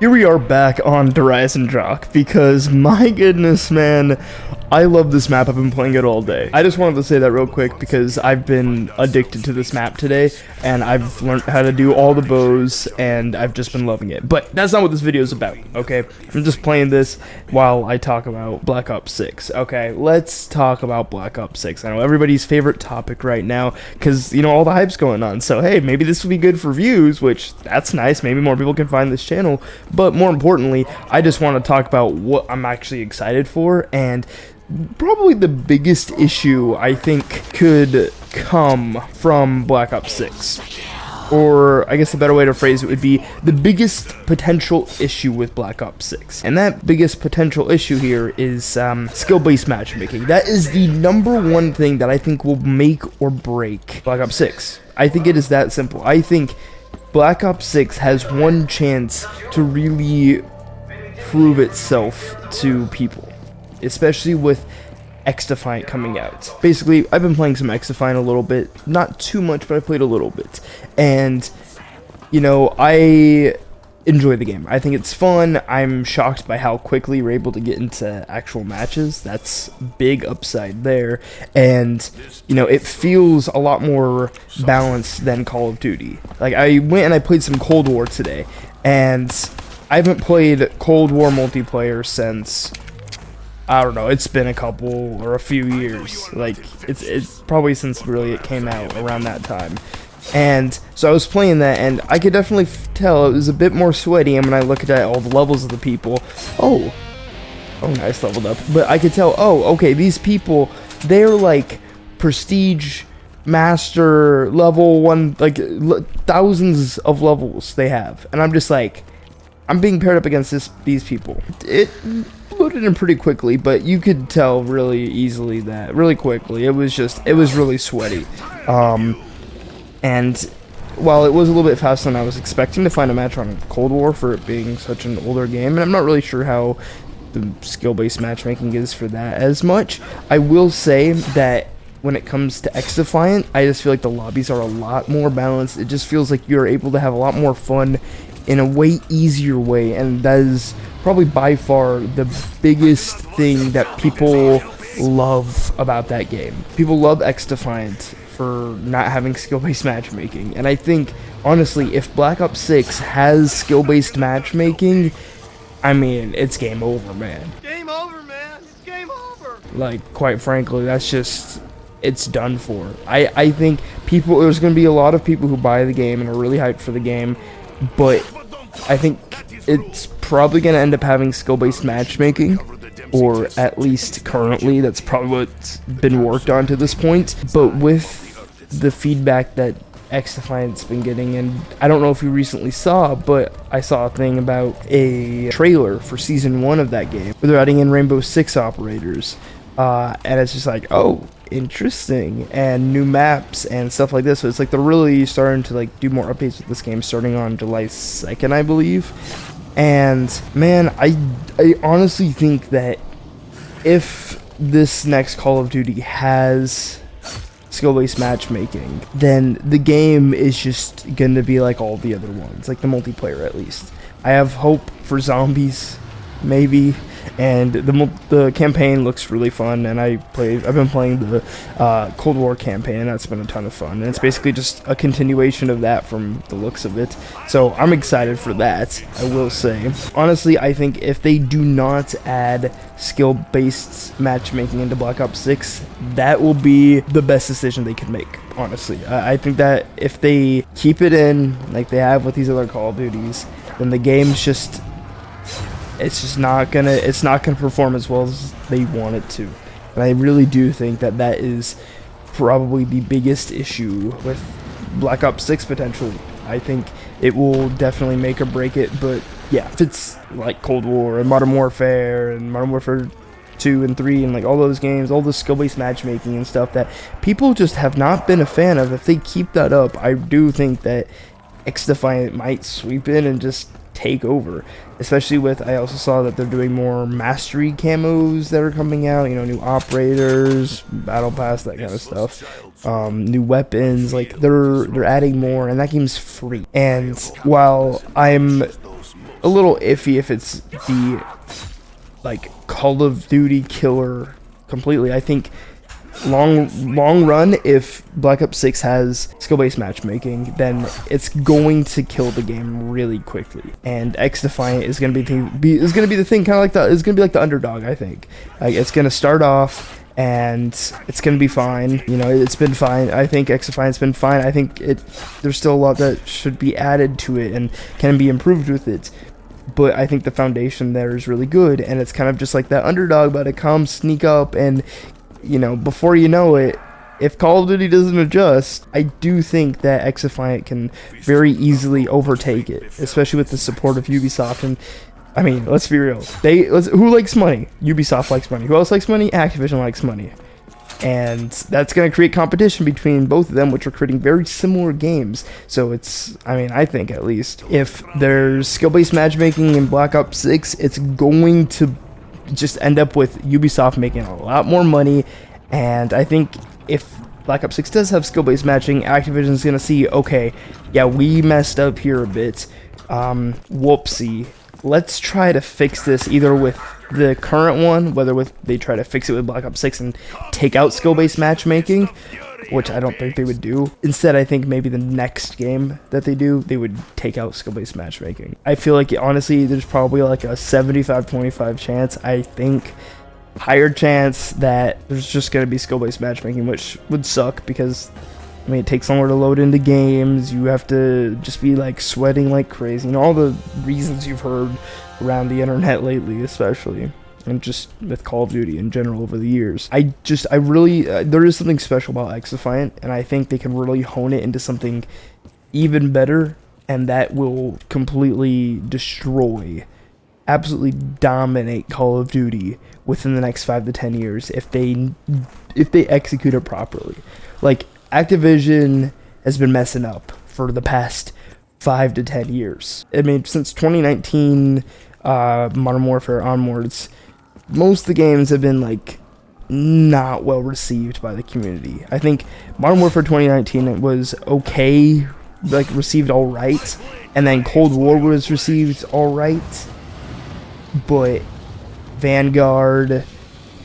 Here we are back on Horizon Jock because my goodness, man, I love this map. I've been playing it all day. I just wanted to say that real quick because I've been addicted to this map today and I've learned how to do all the bows and I've just been loving it. But that's not what this video is about, okay? I'm just playing this while I talk about Black Ops 6, okay? Let's talk about Black Ops 6. I know everybody's favorite topic right now because, you know, all the hype's going on. So, hey, maybe this will be good for views, which that's nice. Maybe more people can find this channel. But more importantly, I just want to talk about what I'm actually excited for, and probably the biggest issue I think could come from Black Ops 6. Or, I guess a better way to phrase it would be the biggest potential issue with Black Ops 6. And that biggest potential issue here is skill-based matchmaking. That is the #1 thing that I think will make or break Black Ops 6. I think it is that simple. I think Black Ops 6 has one chance to really prove itself to people, especially with XDefiant coming out. Basically, I've been playing some XDefiant a little bit, not too much, but I played a little bit, and you know, I enjoy the game. I think it's fun. I'm shocked by how quickly we're able to get into actual matches. That's big upside there, and you know, it feels a lot more balanced than Call of Duty. Like, I went and I played some Cold War today, and I haven't played Cold War multiplayer since, I don't know, it's been a couple or a few years. Like, it's probably since really it came out around that time. And so I was playing that, and I could definitely tell it was a bit more sweaty. And when I looked at all the levels of the people, oh nice, leveled up. But I could tell, oh, okay, these people, they're like prestige master level 1, like thousands of levels they have, and I'm just like, I'm being paired up against these people. It loaded in pretty quickly, but you could tell really easily that really quickly. It was really sweaty. And while it was a little bit faster than I was expecting to find a match on Cold War for it being such an older game, and I'm not really sure how the skill-based matchmaking is for that as much, I will say that when it comes to XDefiant, I just feel like the lobbies are a lot more balanced. It just feels like you're able to have a lot more fun in a way easier way, and that is probably by far the biggest thing that people love about that game. People love XDefiant for not having skill-based matchmaking, and I think, honestly, if Black Ops 6 has skill-based matchmaking, I mean, it's game over, man. Game over, man. It's game over. Like, quite frankly, that's just, it's done for. I think there's going to be a lot of people who buy the game and are really hyped for the game, but I think it's probably going to end up having skill-based matchmaking, or at least currently, that's probably what's been worked on to this point. But with the feedback that XDefiant's been getting, and I don't know if you recently saw, but I saw a thing about a trailer for Season 1 of that game, where they're adding in Rainbow Six operators, and it's just like, oh, interesting, and new maps and stuff like this. So it's like they're really starting to like do more updates with this game starting on July 2nd, I believe. And man, I honestly think that if this next Call of Duty has skill-based matchmaking, then the game is just gonna be like all the other ones, like the multiplayer at least. I have hope for zombies, maybe, and the campaign looks really fun, and I've been playing the Cold War campaign, and that's been a ton of fun, and it's basically just a continuation of that from the looks of it, so I'm excited for that, I will say. Honestly, I think if they do not add skill-based matchmaking into Black Ops 6, that will be the best decision they can make, honestly. I think that if they keep it in, like they have with these other Call of Duties, then the game's just, it's not gonna perform as well as they want it to. And I really do think that that is probably the biggest issue with Black Ops 6 potentially. I think it will definitely make or break it, but yeah, if it's like Cold War and Modern Warfare 2 and 3 and like all those games, all the skill-based matchmaking and stuff that people just have not been a fan of, if they keep that up, I do think that XDefiant might sweep in and just take over, especially with, I also saw that they're doing more mastery camos that are coming out, you know, new operators, battle pass, that kind of stuff, new weapons, like they're adding more, and that game's free. And while I'm a little iffy if it's the like Call of Duty killer completely. I think long run, if Black Ops 6 has skill-based matchmaking, then it's going to kill the game really quickly. And XDefiant is going to be the thing, kind of like it's going to be like the underdog. I think like it's going to start off and it's going to be fine. You know, it's been fine. I think XDefiant's been fine. I think there's still a lot that should be added to it and can be improved with it. But I think the foundation there is really good, and it's kind of just like that underdog about to come sneak up, and you know, before you know it, if Call of Duty doesn't adjust, I do think that XDefiant can very easily overtake it, especially with the support of Ubisoft. And I mean, let's be real, who likes money? Ubisoft likes money. Who else likes money? Activision likes money. And that's going to create competition between both of them, which are creating very similar games. So it's, I mean, I think at least, if there's skill-based matchmaking in Black Ops 6, it's going to just end up with Ubisoft making a lot more money. And I think if Black Ops 6 does have skill-based matching, Activision's going to see, okay, yeah, we messed up here a bit. Whoopsie. Let's try to fix this either with the current one, whether they try to fix it with Black Ops 6 and take out skill-based matchmaking, which I don't think they would do. Instead, I think maybe the next game that they do, they would take out skill-based matchmaking. I feel like, honestly, there's probably like a 75-25 chance, I think, higher chance that there's just going to be skill-based matchmaking, which would suck because, I mean, it takes longer to load into games. You have to just be like sweating like crazy, and all the reasons you've heard around the internet lately, especially, and just with Call of Duty in general over the years. I really, there is something special about XDefiant, and I think they can really hone it into something even better, and that will completely destroy, absolutely dominate Call of Duty within the next 5 to 10 years if they execute it properly. Like, Activision has been messing up for the past 5 to 10 years. I mean, since 2019, Modern Warfare onwards, most of the games have been like not well received by the community. I think Modern Warfare 2019 was okay, like received all right, and then Cold War was received all right, but Vanguard,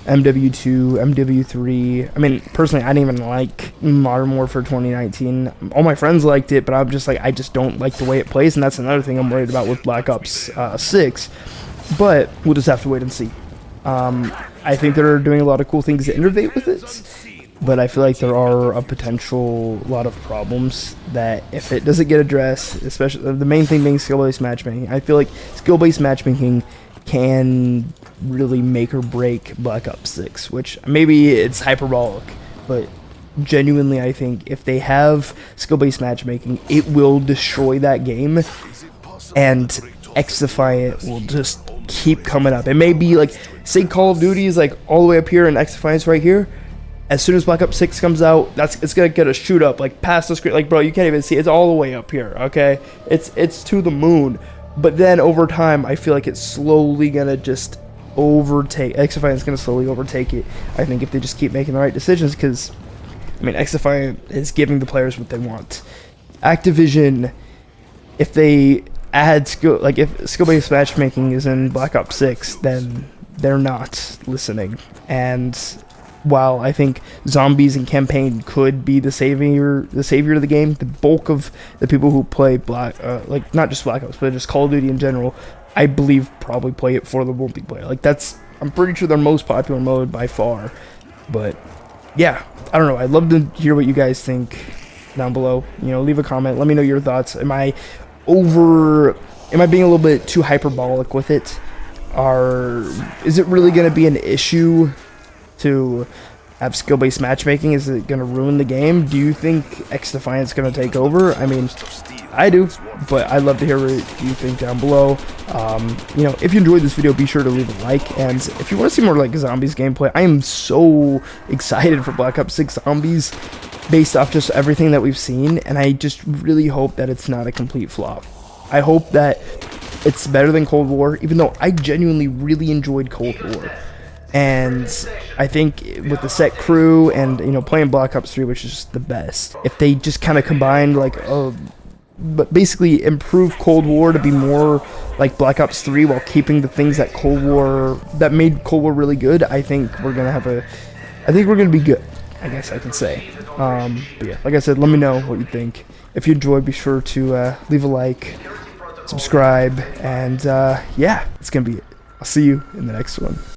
MW2, MW3. I mean, personally, I didn't even like Modern Warfare 2019. All my friends liked it, but I'm just like, I just don't like the way it plays, and that's another thing I'm worried about with Black Ops 6. But we'll just have to wait and see. I think they're doing a lot of cool things to innovate with it, but I feel like there are a potential lot of problems that if it doesn't get addressed, especially the main thing being skill-based matchmaking, I feel like skill-based matchmaking can really make or break Black Ops 6, which maybe it's hyperbolic, but genuinely I think if they have skill-based matchmaking, it will destroy that game, and XDefiant will just keep coming up. It may be like, say Call of Duty is like all the way up here and XDefiant's right here. As soon as Black Ops 6 comes out, it's gonna get a shoot up like past the screen. Like, bro, you can't even see it. It's all the way up here. Okay, it's to the moon. But then over time, I feel like it's slowly gonna just overtake. XDefiant's gonna slowly overtake it. I think if they just keep making the right decisions, because I mean, XDefiant is giving the players what they want. Activision, if they add skill, like if skill-based matchmaking is in Black Ops 6, then they're not listening. And while I think zombies and campaign could be the savior of the game, the bulk of the people who play like not just Black Ops, but just Call of Duty in general, I believe probably play it for the multiplayer. Like I'm pretty sure their most popular mode by far. But yeah, I don't know. I'd love to hear what you guys think down below. You know, leave a comment. Let me know your thoughts. Am I being a little bit too hyperbolic with it? Is it really going to be an issue to have skill-based matchmaking? Is it going to ruin the game? Do you think XDefiant's going to take over? I mean, I do, but I'd love to hear what you think down below. You know, if you enjoyed this video, be sure to leave a like, and if you want to see more like zombies gameplay, I am so excited for Black Ops 6 zombies based off just everything that we've seen, and I just really hope that it's not a complete flop. I hope that it's better than Cold War, even though I genuinely really enjoyed Cold War. And I think with the set crew and, you know, playing Black Ops 3, which is just the best, if they just kind of combined, like, but basically improve Cold War to be more like Black Ops 3 while keeping the things that made Cold War really good, I think we're gonna be good, I guess I can say. But yeah, like I said, let me know what you think. If you enjoyed, be sure to leave a like, subscribe, and yeah, it's gonna be it. I'll see you in the next one.